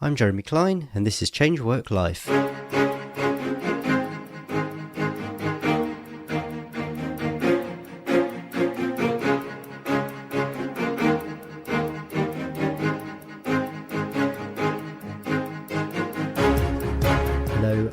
I'm Jeremy Klein, and this is Change Work Life. Hello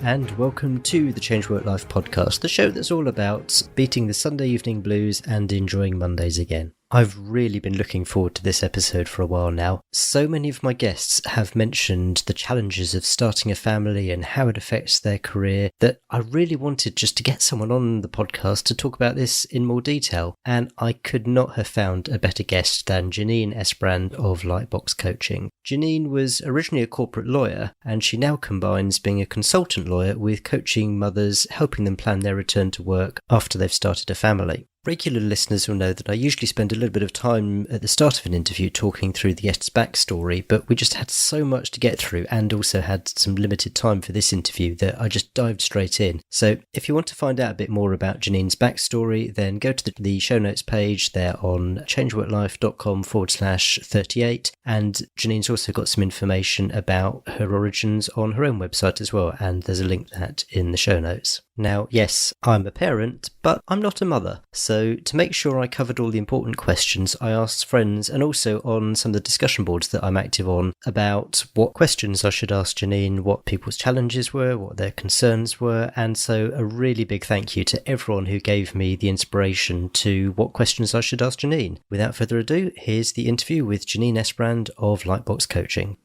and welcome to the Change Work Life podcast, the show that's all about beating the Sunday evening blues and enjoying Mondays again. I've really been looking forward to this episode for a while now. So many of my guests have mentioned the challenges of starting a family and how it affects their career that I really wanted just to get someone on the podcast to talk about this in more detail. And I could not have found a better guest than Janine Esbrand of Lightbox Coaching. Janine was originally a corporate lawyer, and she now combines being a consultant lawyer with coaching mothers, helping them plan their return to work after they've started a family. Regular listeners will know that I usually spend a little bit of time at the start of an interview talking through the guest's backstory, but we just had so much to get through and also had some limited time for this interview that I just dived straight in. So if you want to find out a bit more about Janine's backstory, then go to the show notes page there on changeworklife.com/38. And Janine's also got some information about her origins on her own website as well, and there's a link to that in the show notes. Now, yes, I'm a parent, but I'm not a mother. So to make sure I covered all the important questions, I asked friends and also on some of the discussion boards that I'm active on about what questions I should ask Janine, what people's challenges were, what their concerns were. And so a really big thank you to everyone who gave me the inspiration to what questions I should ask Janine. Without further ado, here's the interview with Janine Esbrand of Lightbox Coaching.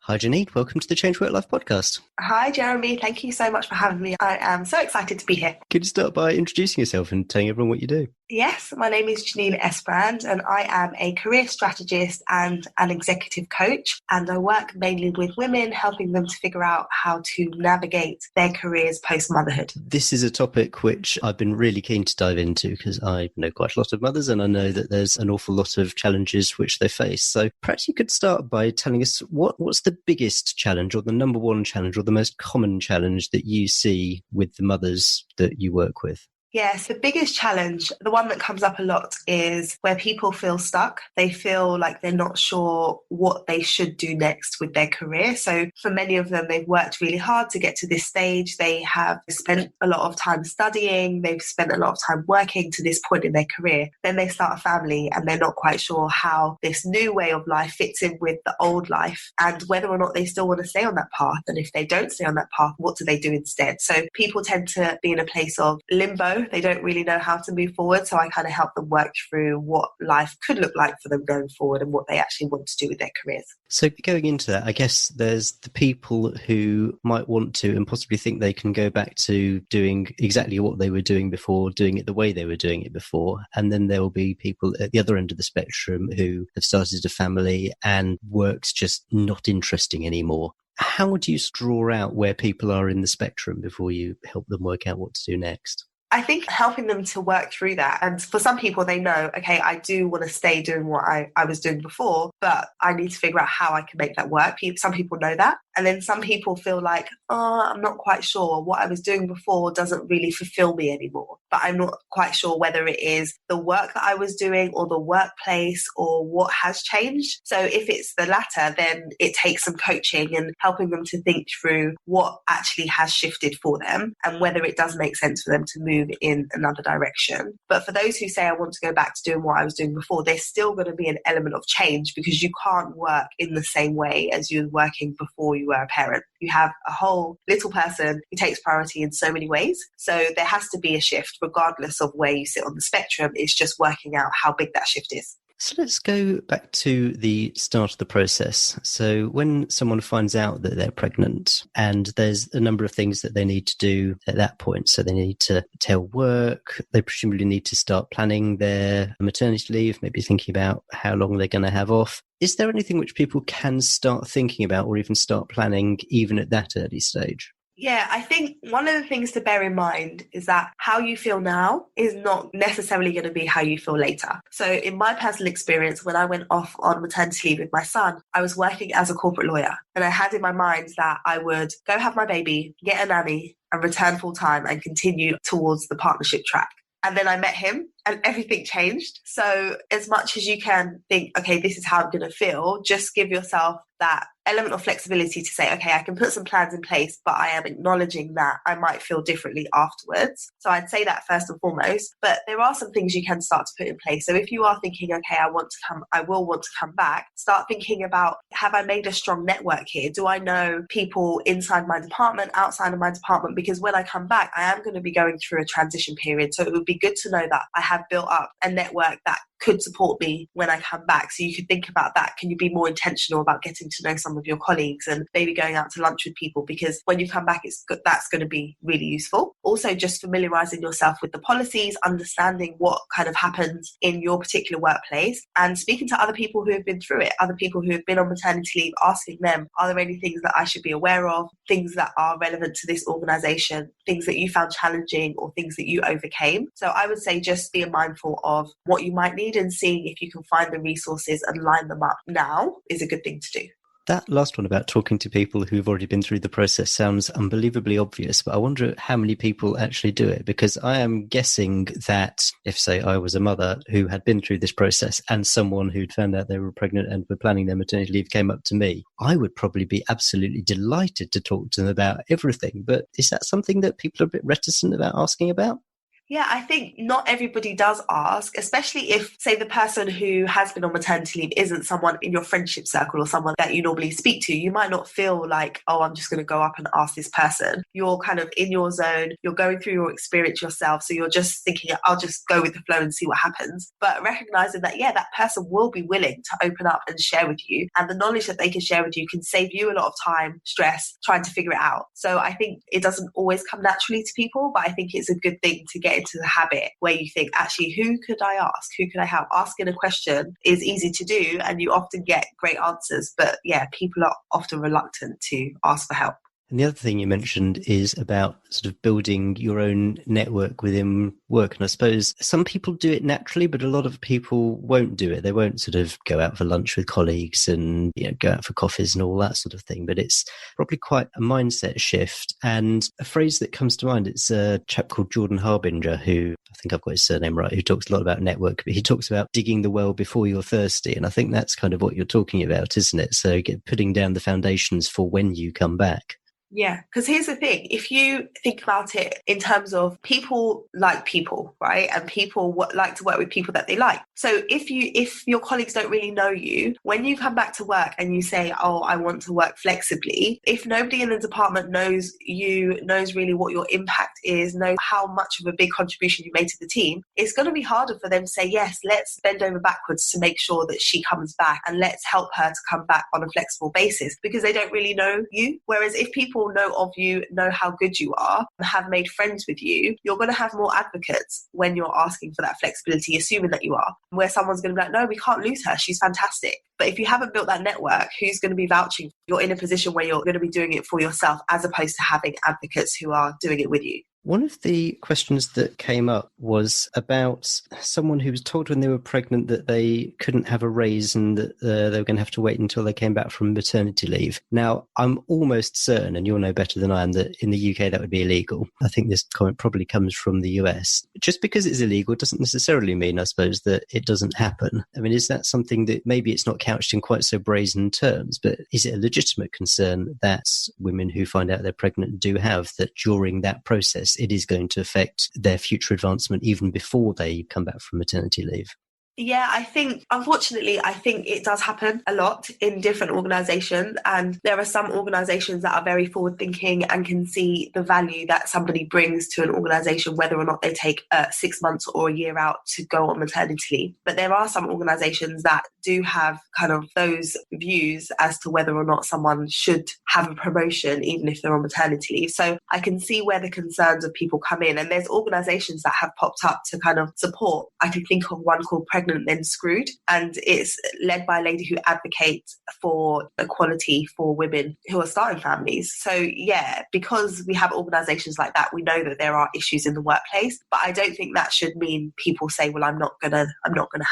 Hi Janine, welcome to the Change Work Life podcast. Hi Jeremy, thank you so much for having me. I am so excited to be here. Could you start by introducing yourself and telling everyone what you do? Yes, my name is Janine Esbrand and I am a career strategist and an executive coach, and I work mainly with women, helping them to figure out how to navigate their careers post-motherhood. This is a topic which I've been really keen to dive into because I know quite a lot of mothers and I know that there's an awful lot of challenges which they face. So perhaps you could start by telling us what's the biggest challenge or the number one challenge or the most common challenge that you see with the mothers that you work with? Yes, the biggest challenge, the one that comes up a lot, is where people feel stuck. They feel like they're not sure what they should do next with their career. So for many of them, they've worked really hard to get to this stage. They have spent a lot of time studying. They've spent a lot of time working to this point in their career. Then they start a family and they're not quite sure how this new way of life fits in with the old life and whether or not they still want to stay on that path. And if they don't stay on that path, what do they do instead? So people tend to be in a place of limbo. They don't really know how to move forward. So I kind of help them work through what life could look like for them going forward and what they actually want to do with their careers. So going into that, I guess there's the people who might want to and possibly think they can go back to doing exactly what they were doing before, doing it the way they were doing it before. And then there will be people at the other end of the spectrum who have started a family and work's just not interesting anymore. How would you draw out where people are in the spectrum before you help them work out what to do next? I think helping them to work through that. And for some people, they know, okay, I do want to stay doing what I was doing before, but I need to figure out how I can make that work. Some people know that. And then some people feel like, I'm not quite sure. What I was doing before doesn't really fulfill me anymore. But I'm not quite sure whether it is the work that I was doing or the workplace or what has changed. So if it's the latter, then it takes some coaching and helping them to think through what actually has shifted for them and whether it does make sense for them to move in another direction. But for those who say, I want to go back to doing what I was doing before, there's still going to be an element of change because you can't work in the same way as you were working before you were a parent. You have a whole little person who takes priority in so many ways. So there has to be a shift regardless of where you sit on the spectrum. It's just working out how big that shift is. So let's go back to the start of the process. So when someone finds out that they're pregnant and there's a number of things that they need to do at that point. So they need to tell work, they presumably need to start planning their maternity leave, maybe thinking about how long they're going to have off. Is there anything which people can start thinking about or even start planning even at that early stage? Yeah, I think one of the things to bear in mind is that how you feel now is not necessarily going to be how you feel later. So in my personal experience, when I went off on maternity leave with my son, I was working as a corporate lawyer. And I had in my mind that I would go have my baby, get a nanny and return full time and continue towards the partnership track. And then I met him and everything changed. So as much as you can think, okay, this is how I'm going to feel, just give yourself that element of flexibility to say, okay, I can put some plans in place, but I am acknowledging that I might feel differently afterwards. So I'd say that first and foremost, but there are some things you can start to put in place. So if you are thinking, okay, I will want to come back, start thinking about, have I made a strong network here? Do I know people inside my department, outside of my department? Because when I come back, I am going to be going through a transition period. So it would be good to know that I have built up a network that could support me when I come back. So you could think about that. Can you be more intentional about getting to know some of your colleagues and maybe going out to lunch with people? Because when you come back, that's going to be really useful. Also, just familiarizing yourself with the policies, understanding what kind of happens in your particular workplace, and speaking to other people who have been through it, other people who have been on maternity leave, asking them, are there any things that I should be aware of, things that are relevant to this organization, things that you found challenging or things that you overcame. So I would say just be mindful of what you might need, and seeing if you can find the resources and line them up now is a good thing to do. That last one about talking to people who've already been through the process sounds unbelievably obvious, but I wonder how many people actually do it, because I am guessing that if, say, I was a mother who had been through this process and someone who'd found out they were pregnant and were planning their maternity leave came up to me, I would probably be absolutely delighted to talk to them about everything. But is that something that people are a bit reticent about asking about? Yeah, I think not everybody does ask, especially if, say, the person who has been on maternity leave isn't someone in your friendship circle or someone that you normally speak to. You might not feel like, oh, I'm just going to go up and ask this person. You're kind of in your zone. You're going through your experience yourself. So you're just thinking, I'll just go with the flow and see what happens. But recognizing that, yeah, that person will be willing to open up and share with you. And the knowledge that they can share with you can save you a lot of time, stress, trying to figure it out. So I think it doesn't always come naturally to people, but I think it's a good thing to get into the habit where you think, actually, who could I ask? Who could I help? Asking a question is easy to do and you often get great answers. But yeah, people are often reluctant to ask for help. And the other thing you mentioned is about sort of building your own network within work. And I suppose some people do it naturally, but a lot of people won't do it. They won't sort of go out for lunch with colleagues and go out for coffees and all that sort of thing. But it's probably quite a mindset shift. And a phrase that comes to mind, it's a chap called Jordan Harbinger, who, I think I've got his surname right, who talks a lot about network, but he talks about digging the well before you're thirsty. And I think that's kind of what you're talking about, isn't it? So putting down the foundations for when you come back. Yeah, because here's the thing. If you think about it in terms of people like people, right? And people like to work with people that they like. So if your colleagues don't really know you, when you come back to work and you say, oh, I want to work flexibly, if nobody in the department knows you, knows really what your impact is, know how much of a big contribution you made to the team, it's going to be harder for them to say, yes, let's bend over backwards to make sure that she comes back and let's help her to come back on a flexible basis, because they don't really know you. Whereas if people know of you, know how good you are, and have made friends with you, you're going to have more advocates when you're asking for that flexibility, assuming that you are, where someone's going to be like, no, we can't lose her, she's fantastic. But if you haven't built that network, who's going to be vouching? You're in a position where you're going to be doing it for yourself as opposed to having advocates who are doing it with you. One of the questions that came up was about someone who was told when they were pregnant that they couldn't have a raise and that they were going to have to wait until they came back from maternity leave. Now, I'm almost certain, and you'll know better than I am, that in the UK that would be illegal. I think this comment probably comes from the US. Just because it's illegal doesn't necessarily mean, I suppose, that it doesn't happen. I mean, is that something that maybe it's not couched in quite so brazen terms, but is it a legitimate concern that women who find out they're pregnant do have, that during that process it is going to affect their future advancement even before they come back from maternity leave? Yeah, unfortunately, I think it does happen a lot in different organisations. And there are some organisations that are very forward thinking and can see the value that somebody brings to an organisation, whether or not they take 6 months or a year out to go on maternity leave. But there are some organisations that do have kind of those views as to whether or not someone should have a promotion, even if they're on maternity leave. So I can see where the concerns of people come in. And there's organisations that have popped up to kind of support. I can think of one called Pregnant pregnant, then screwed. And it's led by a lady who advocates for equality for women who are starting families. So yeah, because we have organisations like that, we know that there are issues in the workplace, but I don't think that should mean people say, well, I'm not gonna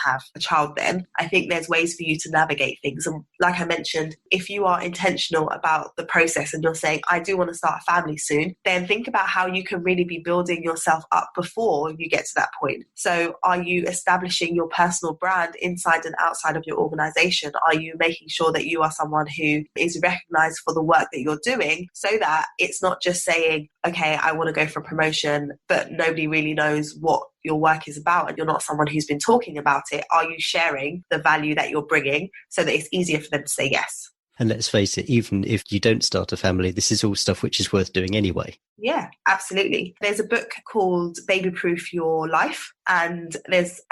have a child then. I think there's ways for you to navigate things. And like I mentioned, if you are intentional about the process and you're saying, I do want to start a family soon, then think about how you can really be building yourself up before you get to that point. So are you establishing your personal brand inside and outside of your organisation? Are you making sure that you are someone who is recognised for the work that you're doing, so that it's not just saying, okay, I want to go for a promotion, but nobody really knows what your work is about and you're not someone who's been talking about it? Are you sharing the value that you're bringing so that it's easier for them to say yes? And let's face it, even if you don't start a family, this is all stuff which is worth doing anyway. Yeah, absolutely. There's a book called Baby Proof Your Life, and it's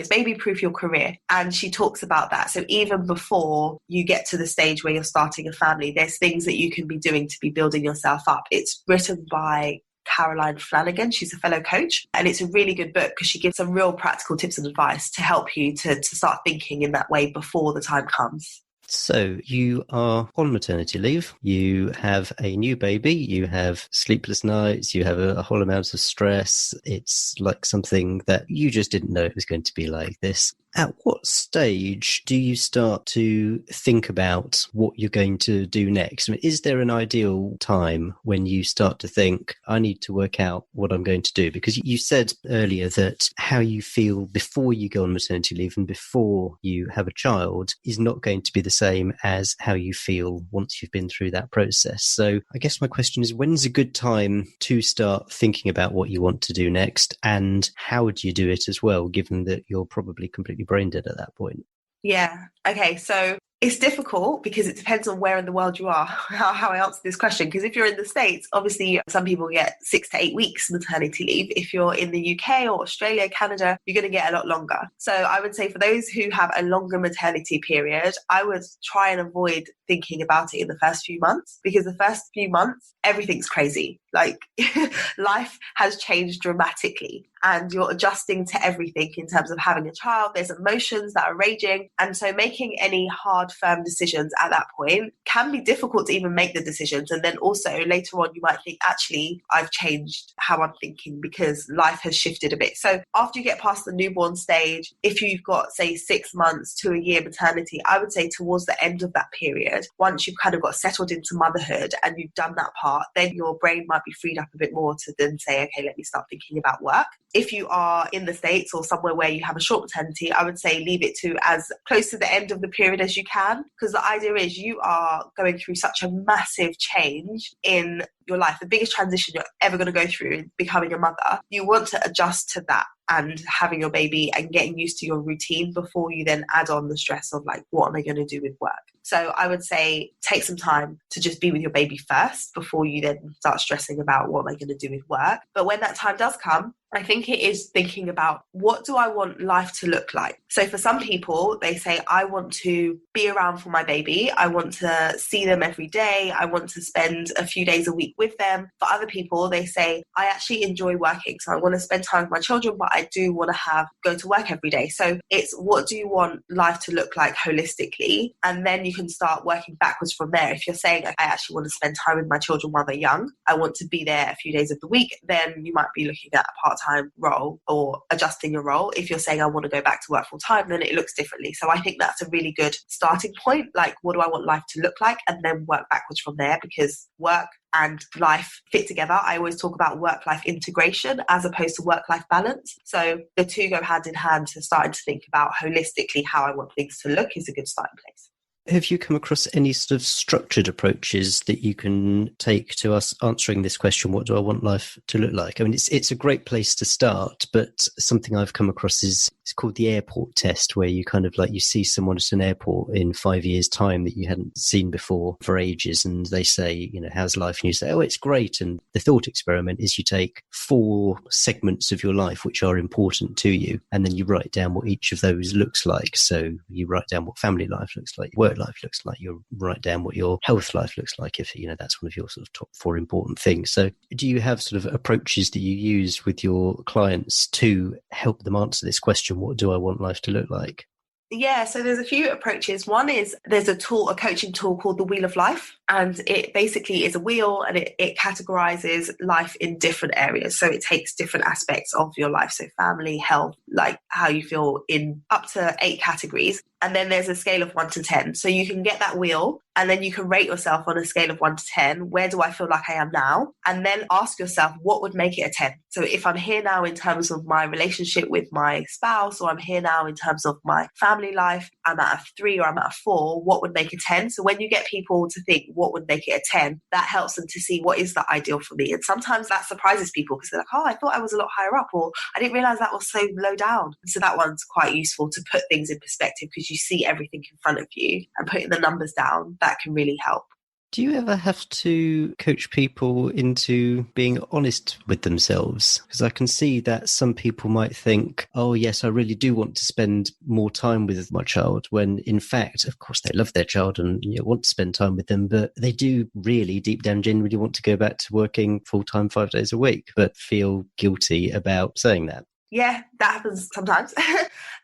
Baby Proof Your Career. And she talks about that. So even before you get to the stage where you're starting a family, there's things that you can be doing to be building yourself up. It's written by Caroline Flanagan. She's a fellow coach, and it's a really good book because she gives some real practical tips and advice to help you to start thinking in that way before the time comes. So you are on maternity leave, you have a new baby, you have sleepless nights, you have a whole amount of stress. It's like something that you just didn't know it was going to be like this. At what stage do you start to think about what you're going to do next? I mean, is there an ideal time when you start to think, I need to work out what I'm going to do? Because you said earlier that how you feel before you go on maternity leave and before you have a child is not going to be the same as how you feel once you've been through that process. So I guess my question is, when's a good time to start thinking about what you want to do next, and how would you do it as well, given that you're probably completely brain dead at that point? Yeah. Okay. So it's difficult because it depends on where in the world you are, how I answer this question. Because if you're in the States, obviously some people get 6 to 8 weeks maternity leave. If you're in the UK or Australia, Canada, you're going to get a lot longer. So I would say for those who have a longer maternity period, I would try and avoid thinking about it in the first few months, because the first few months, everything's crazy. Like life has changed dramatically and you're adjusting to everything in terms of having a child. There's emotions that are raging. And so making any hard, firm decisions at that point can be difficult to even make the decisions. And then also later on, you might think, actually, I've changed how I'm thinking because life has shifted a bit. So after you get past the newborn stage, if you've got, say, 6 months to a year maternity, I would say towards the end of that period, once you've kind of got settled into motherhood and you've done that part, then your brain might be freed up a bit more to then say, okay, let me start thinking about work. If you are in the States or somewhere where you have a short maternity, I would say leave it to as close to the end of the period as you can, because the idea is you are going through such a massive change in your life, the biggest transition you're ever going to go through in becoming a mother. You want to adjust to that and having your baby and getting used to your routine before you then add on the stress of like, what am I going to do with work? So I would say take some time to just be with your baby first before you then start stressing about what am I going to do with work. But when that time does come, I think it is thinking about, what do I want life to look like? So for some people, they say, I want to be around for my baby. I want to see them every day. I want to spend a few days a week with them. For other people, they say, I actually enjoy working. So I want to spend time with my children, but I do want to go to work every day. So it's, what do you want life to look like holistically? And then you can start working backwards from there. If you're saying, I actually want to spend time with my children while they're young, I want to be there a few days of the week, then you might be looking at a part-time role or adjusting your role. If you're saying I want to go back to work full-time, then it looks differently. So I think that's a really good starting point. Like, what do I want life to look like? And then work backwards from there, because work and life fit together. I always talk about work-life integration as opposed to work-life balance. So the two go hand in hand. To starting to think about holistically how I want things to look is a good starting place. Have you come across any sort of structured approaches that you can take to us answering this question, what do I want life to look like? I mean, it's a great place to start, but something I've come across is it's called the airport test, where you kind of like, you see someone at an airport in 5 years' time that you hadn't seen before for ages, and they say, you know, how's life? And you say, oh, it's great. And the thought experiment is you take 4 segments of your life which are important to you, and then you write down what each of those looks like. So you write down what family life looks like, work work life looks like. You'll write down what your health life looks like if, that's one of your sort of top 4 important things. So do you have sort of approaches that you use with your clients to help them answer this question, what do I want life to look like? Yeah, so there's a few approaches. One is there's a coaching tool called the Wheel of Life, and it basically is a wheel and it categorizes life in different areas. So it takes different aspects of your life. So family, health, like how you feel, in up to 8 categories. And then there's a scale of 1 to 10. So you can get that wheel and then you can rate yourself on a scale of 1 to 10. Where do I feel like I am now? And then ask yourself, what would make it a 10? So if I'm here now in terms of my relationship with my spouse, or I'm here now in terms of my family life, I'm at a 3 or I'm at a 4, what would make a 10? So when you get people to think what would make it a 10, that helps them to see what is the ideal for me. And sometimes that surprises people because they're like, oh, I thought I was a lot higher up, or I didn't realize that was so low down. So that one's quite useful to put things in perspective, because you see everything in front of you, and putting the numbers down, that can really help. Do you ever have to coach people into being honest with themselves? Because I can see that some people might think, oh, yes, I really do want to spend more time with my child, when in fact, of course, they love their child and want to spend time with them, but they do really deep down genuinely want to go back to working full-time 5 days a week, but feel guilty about saying that. Yeah, that happens sometimes.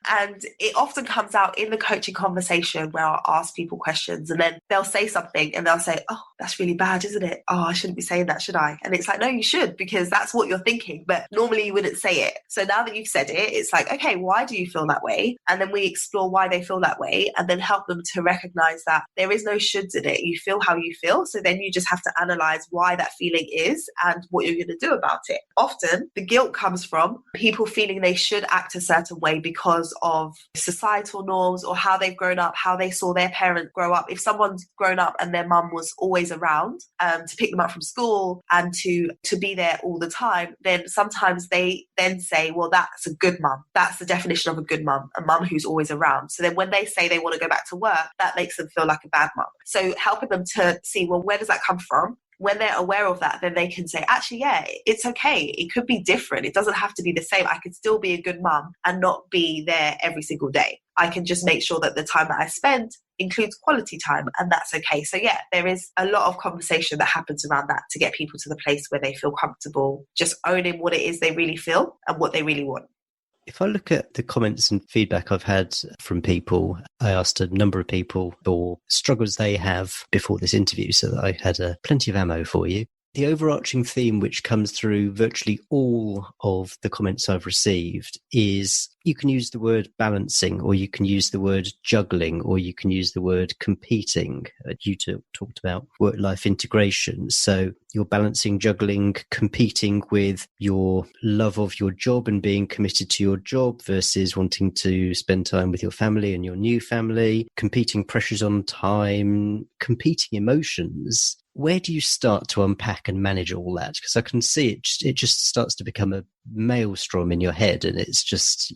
And it often comes out in the coaching conversation where I'll ask people questions and then they'll say something and they'll say, oh, that's really bad, isn't it? Oh, I shouldn't be saying that, should I? And it's like, no, you should, because that's what you're thinking. But normally you wouldn't say it. So now that you've said it, it's like, okay, why do you feel that way? And then we explore why they feel that way and then help them to recognize that there is no shoulds in it. You feel how you feel. So then you just have to analyze why that feeling is and what you're going to do about it. Often the guilt comes from people feeling they should act a certain way because of societal norms or how they've grown up, how they saw their parent grow up. If someone's grown up and their mum was always around to pick them up from school and to be there all the time, then sometimes they then say, well, that's a good mum. That's the definition of a good mum, a mum who's always around. So then when they say they want to go back to work, that makes them feel like a bad mum. So helping them to see, well, where does that come from? When they're aware of that, then they can say, actually, yeah, it's okay. It could be different. It doesn't have to be the same. I could still be a good mum and not be there every single day. I can just make sure that the time that I spend includes quality time, and that's okay. So yeah, there is a lot of conversation that happens around that to get people to the place where they feel comfortable just owning what it is they really feel and what they really want. If I look at the comments and feedback I've had from people, I asked a number of people for struggles they have before this interview, so that I had plenty of ammo for you. The overarching theme which comes through virtually all of the comments I've received is you can use the word balancing, or you can use the word juggling, or you can use the word competing. You talked about work-life integration. So you're balancing, juggling, competing with your love of your job and being committed to your job versus wanting to spend time with your family and your new family, competing pressures on time, competing emotions. Where do you start to unpack and manage all that? Because I can see it just starts to become a maelstrom in your head, and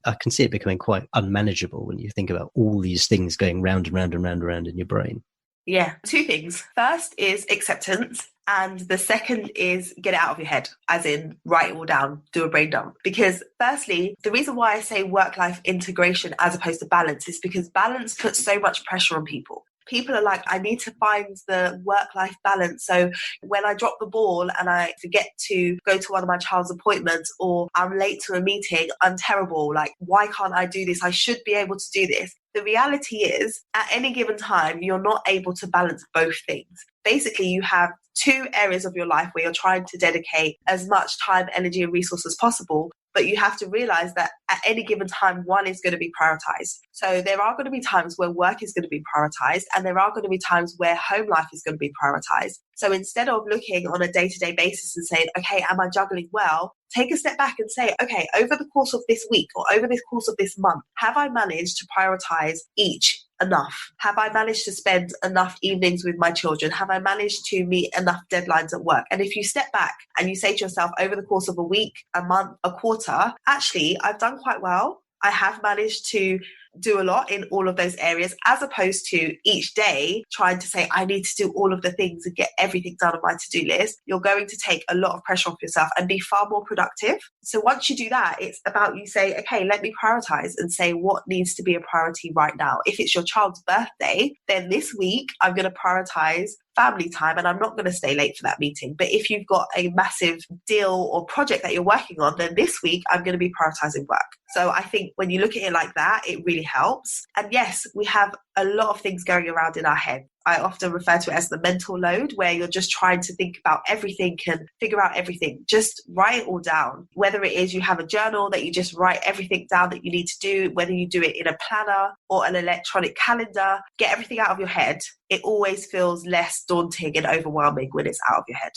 I can see it becoming quite unmanageable when you think about all these things going round and round and round and round in your brain. Yeah, 2 things. First is acceptance. And the second is get it out of your head, as in write it all down, do a brain dump. Because firstly, the reason why I say work-life integration as opposed to balance is because balance puts so much pressure on people. People are like, I need to find the work-life balance. So when I drop the ball and I forget to go to one of my child's appointments, or I'm late to a meeting, I'm terrible. Like, why can't I do this? I should be able to do this. The reality is, at any given time, you're not able to balance both things. Basically, you have 2 areas of your life where you're trying to dedicate as much time, energy, and resources as possible. But you have to realize that at any given time, one is going to be prioritized. So there are going to be times where work is going to be prioritized, and there are going to be times where home life is going to be prioritized. So instead of looking on a day-to-day basis and saying, okay, am I juggling well? Take a step back and say, okay, over the course of this week or over the course of this month, have I managed to prioritize each enough? Have I managed to spend enough evenings with my children? Have I managed to meet enough deadlines at work? And if you step back and you say to yourself, over the course of a week, a month, a quarter, actually, I've done quite well. I have managed to do a lot in all of those areas, as opposed to each day trying to say, I need to do all of the things and get everything done on my to-do list. You're going to take a lot of pressure off yourself and be far more productive. So once you do that, it's about you say, okay, let me prioritize and say what needs to be a priority right now. If it's your child's birthday, then this week I'm going to prioritize family time and I'm not going to stay late for that meeting. But if you've got a massive deal or project that you're working on, then this week I'm going to be prioritizing work. So I think when you look at it like that, it really helps. And yes, we have a lot of things going around in our head. I often refer to it as the mental load, where you're just trying to think about everything and figure out everything. Just write it all down. Whether it is you have a journal that you just write everything down that you need to do, whether you do it in a planner or an electronic calendar, get everything out of your head. It always feels less daunting and overwhelming when it's out of your head.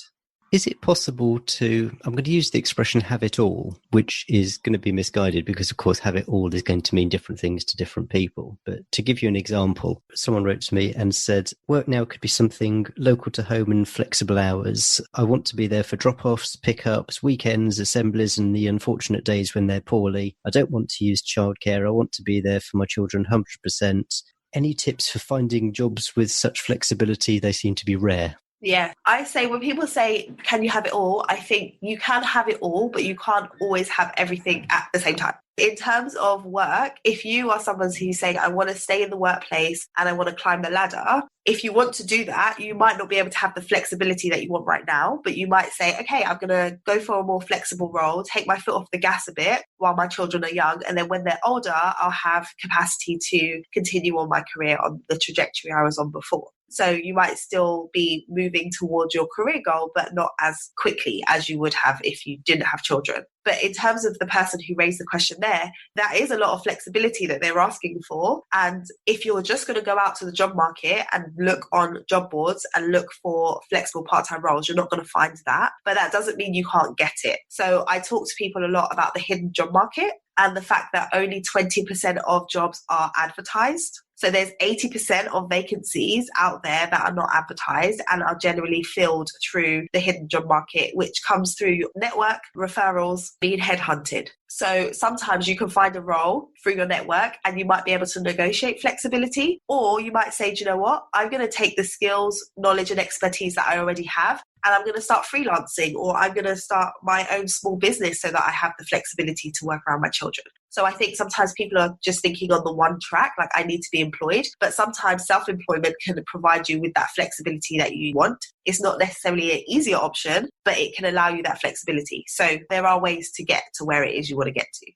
Is it possible to, I'm going to use the expression have it all, which is going to be misguided because, of course, have it all is going to mean different things to different people. But to give you an example, someone wrote to me and said, work now could be something local to home and flexible hours. I want to be there for drop-offs, pickups, weekends, assemblies, and the unfortunate days when they're poorly. I don't want to use childcare. I want to be there for my children 100%. Any tips for finding jobs with such flexibility? They seem to be rare. Yeah, I say when people say, can you have it all? I think you can have it all, but you can't always have everything at the same time. In terms of work, if you are someone who's saying, I want to stay in the workplace and I want to climb the ladder, if you want to do that, you might not be able to have the flexibility that you want right now, but you might say, okay, I'm going to go for a more flexible role, take my foot off the gas a bit while my children are young. And then when they're older, I'll have capacity to continue on my career on the trajectory I was on before. So you might still be moving towards your career goal, but not as quickly as you would have if you didn't have children. But in terms of the person who raised the question there, that is a lot of flexibility that they're asking for. And if you're just going to go out to the job market and look on job boards and look for flexible part-time roles, you're not going to find that. But that doesn't mean you can't get it. So I talk to people a lot about the hidden job market and the fact that only 20% of jobs are advertised. So there's 80% of vacancies out there that are not advertised and are generally filled through the hidden job market, which comes through your network, referrals, being headhunted. So sometimes you can find a role through your network and you might be able to negotiate flexibility, or you might say, do you know what? I'm going to take the skills, knowledge and expertise that I already have and I'm going to start freelancing, or I'm going to start my own small business so that I have the flexibility to work around my children. So I think sometimes people are just thinking on the one track, like I need to be employed, but sometimes self-employment can provide you with that flexibility that you want. It's not necessarily an easier option, but it can allow you that flexibility. So there are ways to get to where it is you want to get to.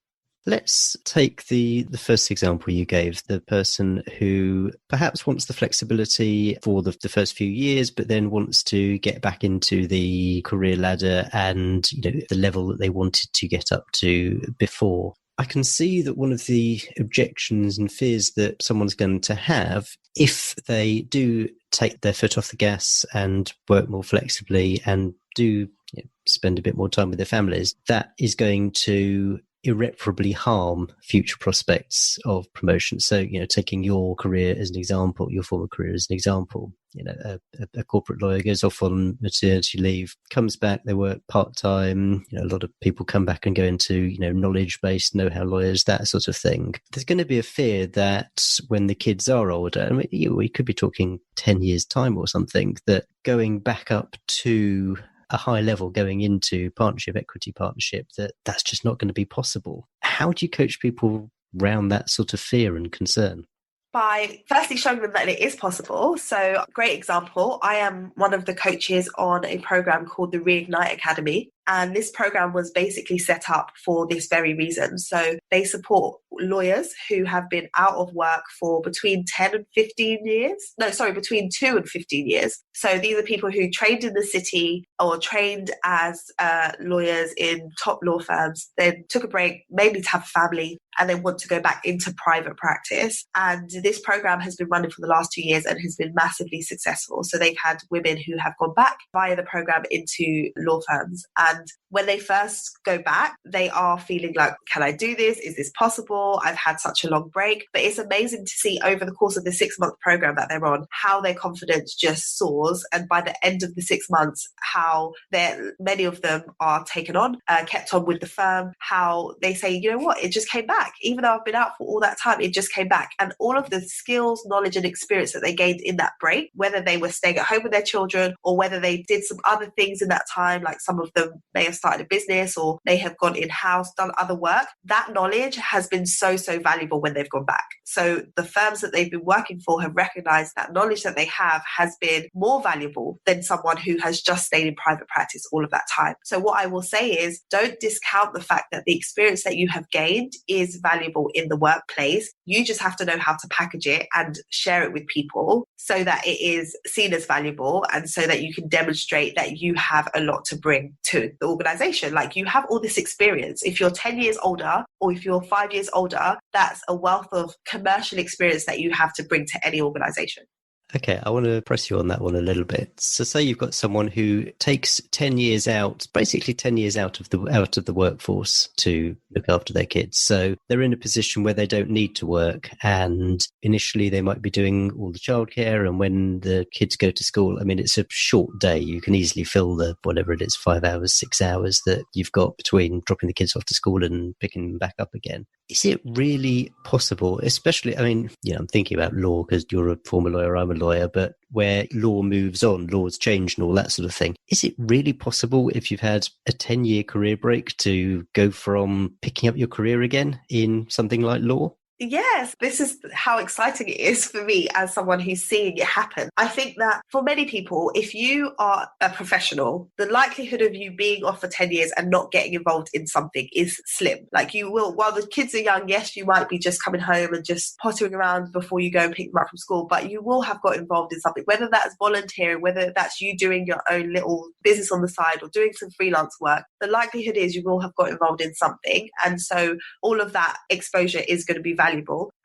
Let's take the first example you gave, the person who perhaps wants the flexibility for the first few years, but then wants to get back into the career ladder and the level that they wanted to get up to before. I can see that one of the objections and fears that someone's going to have, if they do take their foot off the gas and work more flexibly and do spend a bit more time with their families, that is going to irreparably harm future prospects of promotion. So, taking your career as an example, your former career as an example, a corporate lawyer goes off on maternity leave, comes back, they work part-time. A lot of people come back and go into, knowledge-based, know-how lawyers, that sort of thing. There's going to be a fear that when the kids are older, we could be talking 10 years time or something, that going back up to a high level, going into partnership, equity partnership, that's just not going to be possible. How do you coach people around that sort of fear and concern? By firstly showing them that it is possible. So, great example, I am one of the coaches on a program called the Reignite Academy. And this program was basically set up for this very reason. So they support lawyers who have been out of work for between 10 and 15 years. Between 2 and 15 years. So these are people who trained in the city or trained as lawyers in top law firms, then took a break, maybe to have a family, and then want to go back into private practice. And this program has been running for the last 2 years and has been massively successful. So they've had women who have gone back via the program into law firms. And when they first go back, they are feeling like, can I do this? Is this possible? before. I've had such a long break. But it's amazing to see over the course of the 6-month program that they're on, how their confidence just soars. And by the end of the 6 months, how many of them are taken on, kept on with the firm, how they say, you know what, it just came back. Even though I've been out for all that time, it just came back. And all of the skills, knowledge and experience that they gained in that break, whether they were staying at home with their children or whether they did some other things in that time, like some of them may have started a business or they have gone in-house, done other work, that knowledge has been so valuable when they've gone back. So the firms that they've been working for have recognized that knowledge that they have has been more valuable than someone who has just stayed in private practice all of that time. So what I will say is, don't discount the fact that the experience that you have gained is valuable in the workplace. You just have to know how to package it and share it with people so that it is seen as valuable and so that you can demonstrate that you have a lot to bring to the organization. Like, you have all this experience. If you're 10 years older or if you're 5 years older, that's a wealth of commercial experience that you have to bring to any organization. Okay, I want to press you on that one a little bit. So say you've got someone who takes 10 years out, basically 10 years out of the workforce to look after their kids. So they're in a position where they don't need to work, and initially they might be doing all the childcare, and when the kids go to school, I mean, it's a short day. You can easily fill the, whatever it is, 5 hours, 6 hours that you've got between dropping the kids off to school and picking them back up again. Is it really possible, especially, I mean, I'm thinking about law because you're a former lawyer, I'm a lawyer, but where law moves on, laws change and all that sort of thing. Is it really possible if you've had a 10-year career break to go from picking up your career again in something like law? Yes, this is how exciting it is for me as someone who's seeing it happen. I think that for many people, if you are a professional, the likelihood of you being off for 10 years and not getting involved in something is slim. Like, you will, while the kids are young, yes, you might be just coming home and just pottering around before you go and pick them up from school, but you will have got involved in something, whether that's volunteering, whether that's you doing your own little business on the side or doing some freelance work. The likelihood is you will have got involved in something. And so all of that exposure is going to be valuable.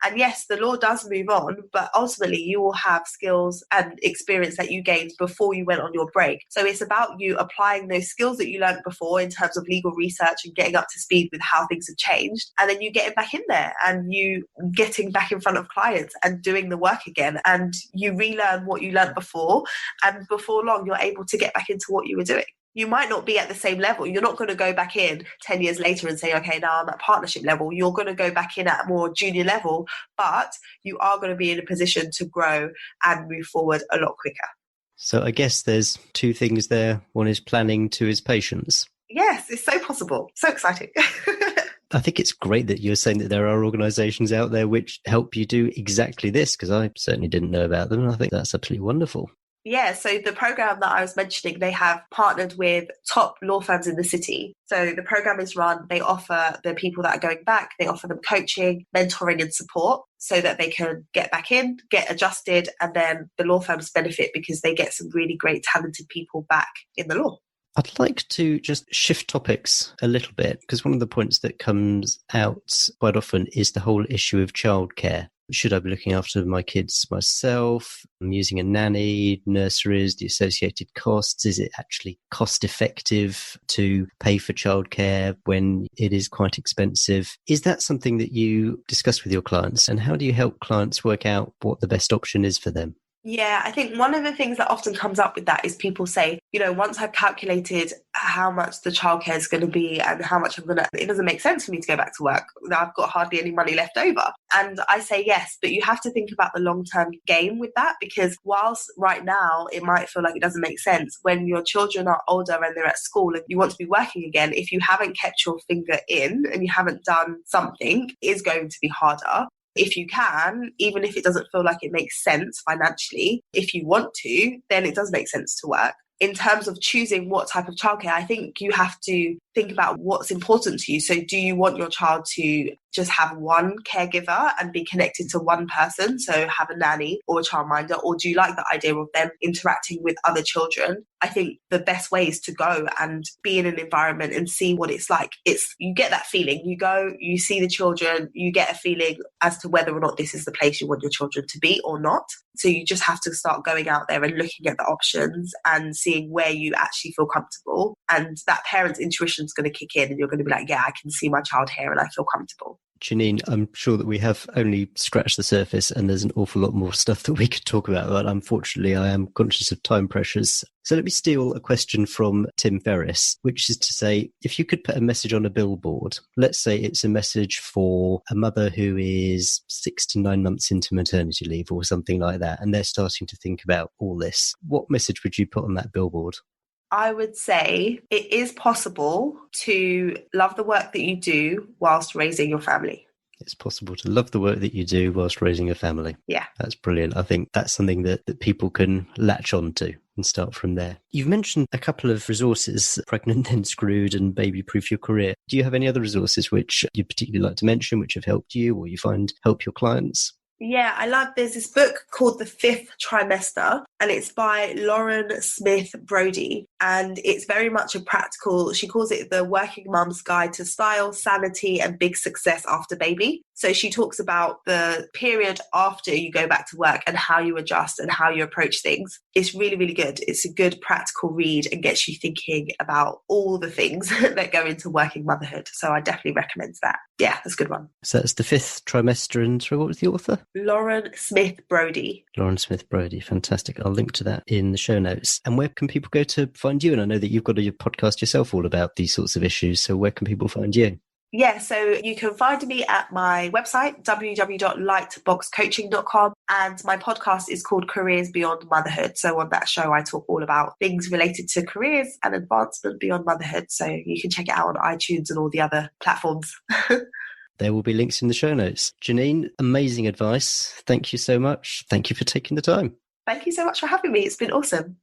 And yes, the law does move on, but ultimately you will have skills and experience that you gained before you went on your break. So it's about you applying those skills that you learned before in terms of legal research and getting up to speed with how things have changed. And then you getting back in there and you getting back in front of clients and doing the work again. And you relearn what you learned before. And before long, you're able to get back into what you were doing. You might not be at the same level. You're not going to go back in 10 years later and say, okay, now I'm at partnership level. You're going to go back in at a more junior level, but you are going to be in a position to grow and move forward a lot quicker. So I guess there's two things there. One is planning, two is patience. Yes, it's so possible. So exciting. I think it's great that you're saying that there are organisations out there which help you do exactly this, because I certainly didn't know about them. And I think that's absolutely wonderful. Yeah, so the program that I was mentioning, they have partnered with top law firms in the city. So the program is run, they offer the people that are going back, they offer them coaching, mentoring and support so that they can get back in, get adjusted, and then the law firms benefit because they get some really great talented people back in the law. I'd like to just shift topics a little bit, because one of the points that comes out quite often is the whole issue of childcare. Should I be looking after my kids myself? I'm using a nanny, nurseries, the associated costs. Is it actually cost effective to pay for childcare when it is quite expensive? Is that something that you discuss with your clients? And how do you help clients work out what the best option is for them? Yeah, I think one of the things that often comes up with that is people say, once I've calculated how much the childcare is going to be and how much it doesn't make sense for me to go back to work. I've got hardly any money left over. And I say yes, but you have to think about the long-term game with that, because whilst right now it might feel like it doesn't make sense, when your children are older and they're at school and you want to be working again, if you haven't kept your finger in and you haven't done something, it is going to be harder. If you can, even if it doesn't feel like it makes sense financially, if you want to, then it does make sense to work. In terms of choosing what type of childcare, I think you have to think about what's important to you. So do you want your child to just have one caregiver and be connected to one person, so have a nanny or a childminder, or do you like the idea of them interacting with other children? I think the best way is to go and be in an environment and see what it's like. You get that feeling. You go, you see the children, you get a feeling as to whether or not this is the place you want your children to be or not. So you just have to start going out there and looking at the options and seeing where you actually feel comfortable. And that parent's intuition is going to kick in and you're going to be like, yeah, I can see my child here and I feel comfortable. Janine, I'm sure that we have only scratched the surface and there's an awful lot more stuff that we could talk about, but unfortunately I am conscious of time pressures. So let me steal a question from Tim Ferriss, which is to say, if you could put a message on a billboard, let's say it's a message for a mother who is 6 to 9 months into maternity leave or something like that, and they're starting to think about all this, what message would you put on that billboard? I would say it is possible to love the work that you do whilst raising your family. It's possible to love the work that you do whilst raising a family. Yeah. That's brilliant. I think that's something that people can latch on to and start from there. You've mentioned a couple of resources, Pregnant Then Screwed and Baby Proof Your Career. Do you have any other resources which you'd particularly like to mention, which have helped you or you find help your clients? Yeah, there's this book called The Fifth Trimester, and it's by Lauren Smith Brody. And it's very much a practical, she calls it the working mum's guide to style, sanity, and big success after baby. So she talks about the period after you go back to work and how you adjust and how you approach things. It's really, really good. It's a good practical read and gets you thinking about all the things that go into working motherhood. So I definitely recommend that. Yeah, that's a good one. So that's The Fifth Trimester, and what was the author? Lauren Smith Brody. Lauren Smith Brody. Fantastic. I'll link to that in the show notes. And where can people go to find you? And I know that you've got a podcast yourself all about these sorts of issues. So where can people find you? Yeah, so you can find me at my website, www.lightboxcoaching.com, and my podcast is called Careers Beyond Motherhood. So on that show, I talk all about things related to careers and advancement beyond motherhood. So you can check it out on iTunes and all the other platforms. There will be links in the show notes. Janine, amazing advice. Thank you so much. Thank you for taking the time. Thank you so much for having me. It's been awesome.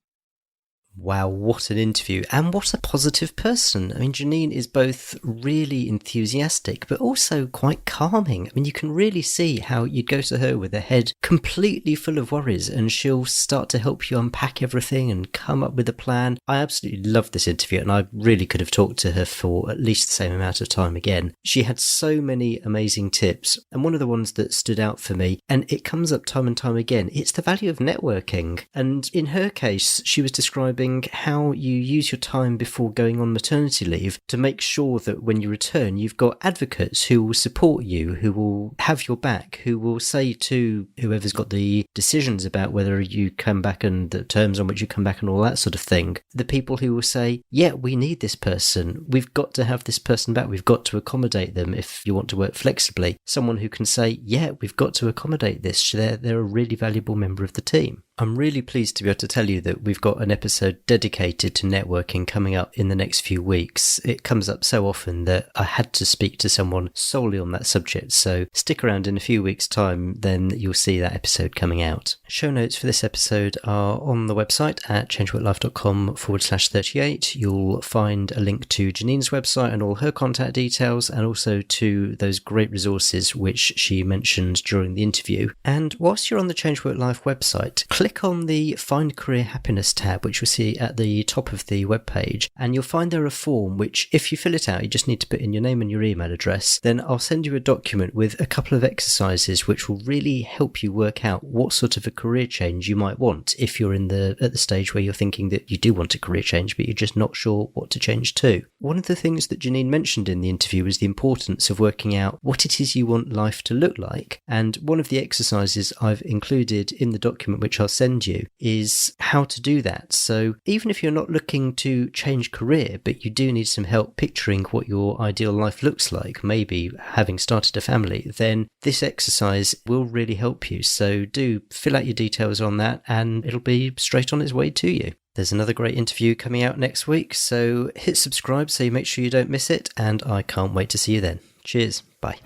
Wow, what an interview, and what a positive person. I mean, Janine is both really enthusiastic, but also quite calming. I mean, you can really see how you'd go to her with a head completely full of worries, and she'll start to help you unpack everything and come up with a plan. I absolutely loved this interview, and I really could have talked to her for at least the same amount of time again. She had so many amazing tips, and one of the ones that stood out for me, and it comes up time and time again, it's the value of networking. And in her case, she was describing how you use your time before going on maternity leave to make sure that when you return, you've got advocates who will support you, who will have your back, who will say to whoever's got the decisions about whether you come back and the terms on which you come back and all that sort of thing, the people who will say, yeah, we need this person. We've got to have this person back. We've got to accommodate them if you want to work flexibly. Someone who can say, yeah, we've got to accommodate this. They're a really valuable member of the team. I'm really pleased to be able to tell you that we've got an episode dedicated to networking coming up in the next few weeks. It comes up so often that I had to speak to someone solely on that subject. So stick around in a few weeks' time, then you'll see that episode coming out. Show notes for this episode are on the website at changeworklife.com/38. You'll find a link to Janine's website and all her contact details, and also to those great resources which she mentioned during the interview. And whilst you're on the Change Work Life website, click on the Find Career Happiness tab, which you'll see at the top of the webpage, and you'll find there a form which, if you fill it out, you just need to put in your name and your email address. Then I'll send you a document with a couple of exercises which will really help you work out what sort of a career change you might want if you're at the stage where you're thinking that you do want a career change, but you're just not sure what to change to. One of the things that Janine mentioned in the interview was the importance of working out what it is you want life to look like. And one of the exercises I've included in the document, which I'll send you, is how to do that. So even if you're not looking to change career, but you do need some help picturing what your ideal life looks like, maybe having started a family, then this exercise will really help you. So do fill out your details on that and it'll be straight on its way to you. There's another great interview coming out next week, so hit subscribe so you make sure you don't miss it, and I can't wait to see you then. Cheers. Bye.